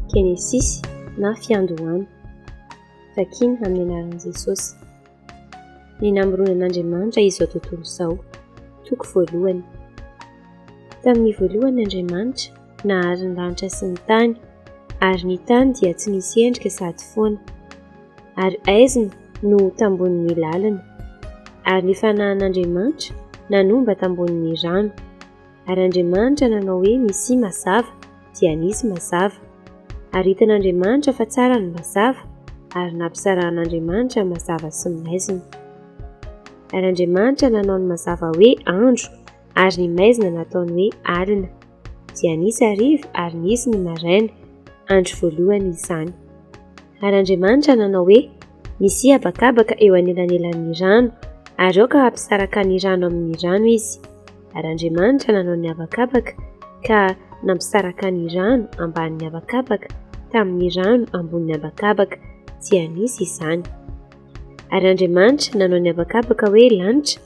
Kenesisy na fiandohana. Vakiana amin'ny anaran'i Jesosy. Ny namoronan'Andriamanitra izao tontolo izao. Toko voalohany. Tamin'ny voalohany Andriamanitra nahary ny lanitra sy ny tany, ary ny tany dia tsy misy endrika sady foana, ary aizina no tambonin'ny lalina. Ary ny fanahin'Andriamanitra nanomba tambonin'ny rano. Ary Andriamanitra nanao hoe misy mazava, dia nisy mazava. Ary hitan'Andriamanitra fa tsara ny mazava, ary nampisarahan'Andriamanitra mazava sy ny maizina. Ary Andriamanitra nanao ny mazava hoe andro, ary ny maizina nataony hoe alina. Dia nisy hariva ary nisy ny maraina, andro voalohany izany. Ary Andriamanitra nanao hoe misy habakabaka eo anelanelan'ny rano, ary aoka hampisaraka ny rano amin'ny rano izy. Ary Andriamanitra nanao ny habakabaka ka nampisaraka ny rano ambanin'ny habakabaka tamin'ny rano ambonin'ny habakabaka, dia nisy izany. Ary Andriamanitra nanao ny habakabaka hoe lanitra,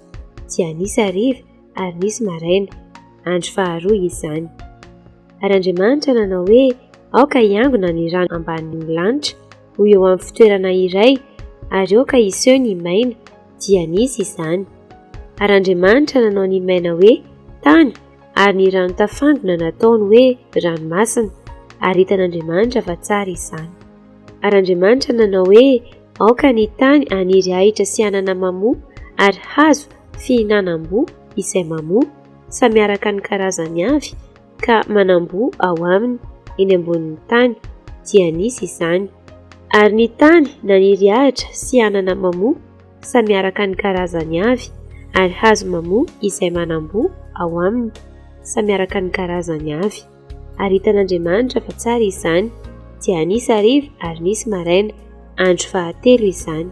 dia nisy hariva ary nisy maraina, andro faharoa izany. Ary Andriamanitra nanao hoe aoka hiangona ny rano ambanin'ny lanitra ho eo amin'ny fitoerana iray, ary aoka hiseho ny maina, dia nisy izany. Ary Andriamanitra nanao ny maina hoe tany, ary ny rano tafandona nataony hoe ranomasina, ary hitan'Andriamanitra fa tsara izany. Ary Andriamanitra nanao hoe aoka ny tany haniry ahitra sy hanana mamoa, ary hazo fihinanam-boa izay mamoa, samy araka ny karazany avy, ka manam-boa ao aminy eny ambonin'ny tany, dia nisy izany. Ary ny tany naniry ahitra sy hanana mamoa, samy araka ny karazany avy, ary hazo mamoa izay manam-boa ao aminy, samy araka ny karazany avy. Ary hitan'Andriamanitra fa tsara izany, dia nisy hariva ary nisy maraina, andro fahatelo izany.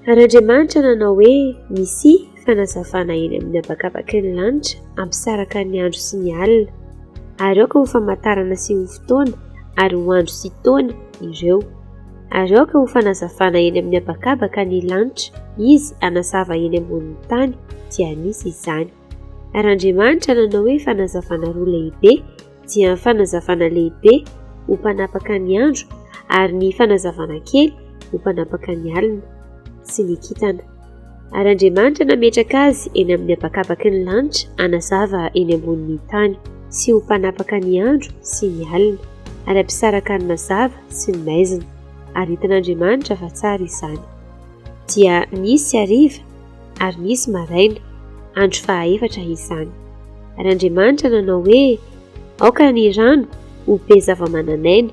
Ary Andriamanitra nanao hoe misy fanazavana eny amin'ny habakabaky ny lanitra hampisaraka ny andro sy ny alina, ary aoka ho famantarana sy ho fotoana, ary ho andro sy taona ireo. Ary aoka ho fanazavana eny amin'ny habakabaka ny lanitra izy hanazava eny ambonin'ny tany, dia nisy izany. Ary Andriamanitra nanao hoe fanazavana roa lehibe, dia ny fanazavana lehibe ho mpanapaka ny andro, ary ny fanazavana kely ho mpanapaka ny alina sy ny kintana. Ary Andriamanitra nametraka azy eny amin'ny habakabaky ny lanitra hanazava eny ambonin'ny tany, sy ho mpanapaka ny andro sy ny alina, ary hampisaraka ny mazava sy ny maizina. Ary hitan'Andriamanitra fa tsara izany. Dia nisy hariva ary nisy maraina, andro fahaefatra izany. Ary Andriamanitra nanao hoe aoka ny rano ho be zava-mananaina,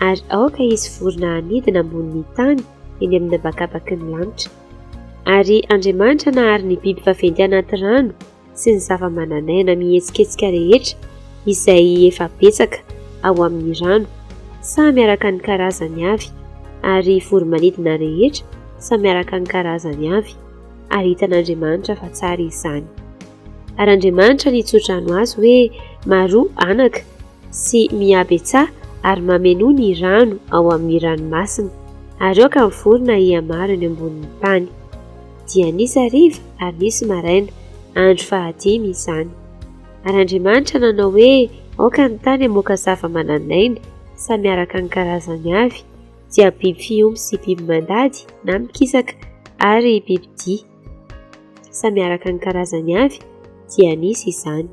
ary aoka izy vorona hanidina ambonin'ny tany eny amin'ny habakabaky ny lanitra. Ary Andriamanitra nahary ny biby vaventy anaty rano sy ny zava-mananaina mihetsiketsika rehetra izay efa betsaka ao amin'ny rano, samy araka ny karazany avy, ary voromanidina rehetra samy araka ny karazany avy. Ary hitan'Andriamanitra fa tsara izany. Ary Andriamanitra nitsodrano azy hoe maroa anaka sy mihabetsaha, ary mameno ny rano ao amin'ny ranomasina, ary aoka ny vorona hiamaro eny ambonin'ny tany. Dia nisy hariva ary nisy maraina, andro fahadimy izany. Ary Andriamanitra nanao hoe aoka ny tany hamoaka zava-mananaina samy araka ny karazany avy, dia biby fiompy sy biby mandady na mikisaka, ary biby dia samy araka ny karazany avy, dia nisy izany.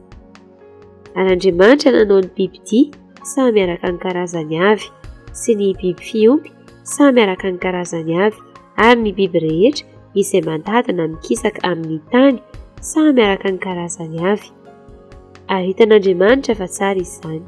Ary Andriamanitra nanao ny biby dia samy araka ny karazany avy, sy ny biby fiompy samy araka ny karazany avy, ary ny biby rehetra izay mandady na mikisaka amin'ny tany samy araka ny karazany avy. Ary hitan'Andriamanitra fa tsara izany.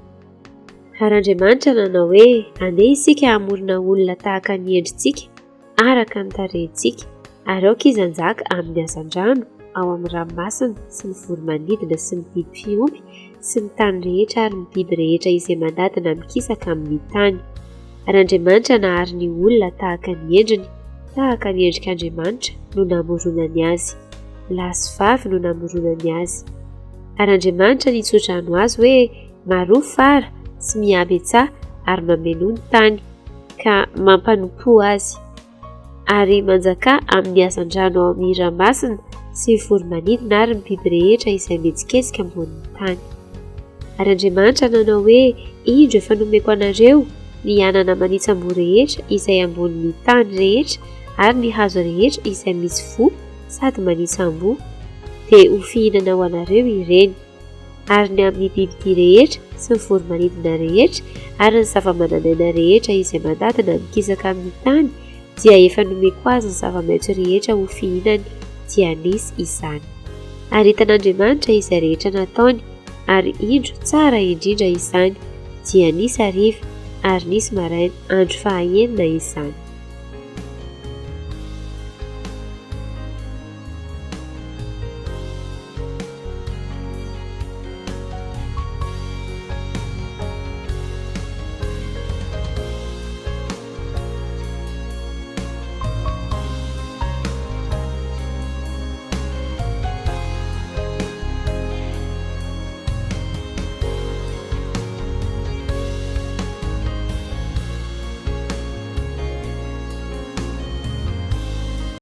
Ary Andriamanitra nanao hoe andeha isika hamorona olona tahaka ny endrintsika, araka ny tarehintsika, ary aoka izy hanjaka amin'ny hazan-drano, ao amin'ny ranomasina sy ny voromanidina sy ny biby fiompy sy ny tany rehetra, ary ny biby rehetra izay mandady na mikisaka amin'ny tany. Ary Andriamanitra nahary ny olona tahaka ny endriny, tahaka ny endrik'Andriamanitra no namoronany azy, lahy sy vavy no namoronany azy. Ary Andriamanitra nitsodrano azy hoe maroa fara sy mihabetsaha, ary mameno ny tany, ka mampanompo azy, ary manjaka amin'ny hazan-drano ao amin'ny ranomasina sy voromanidina, ary ny biby rehetra izay mihetsiketsika ambonin'ny tany. Ary Andriamanitra nanao hoe indro efa nomeko anareo ny anana manitsambo rehetra izay ambonin'ny tany rehetra ary ny hazo rehetra izay misy fo sady manitsambo dia ho fihinana ho anareo ireny. Ary ny amin'ny bibidia rehetra sy ny voromanidina rehetra ary ny zava-manan'aina rehetra izay mandadina mikisaka amin'ny tany dia efa nomeko azy ny zava-maitso rehetra ho fihinany dia nisy izany. Aritan'Andriamanitra izay rehetra nataony ary indro tsara indrindra izany dia nisy hariva ary nisy maraina andro fahaenina izany.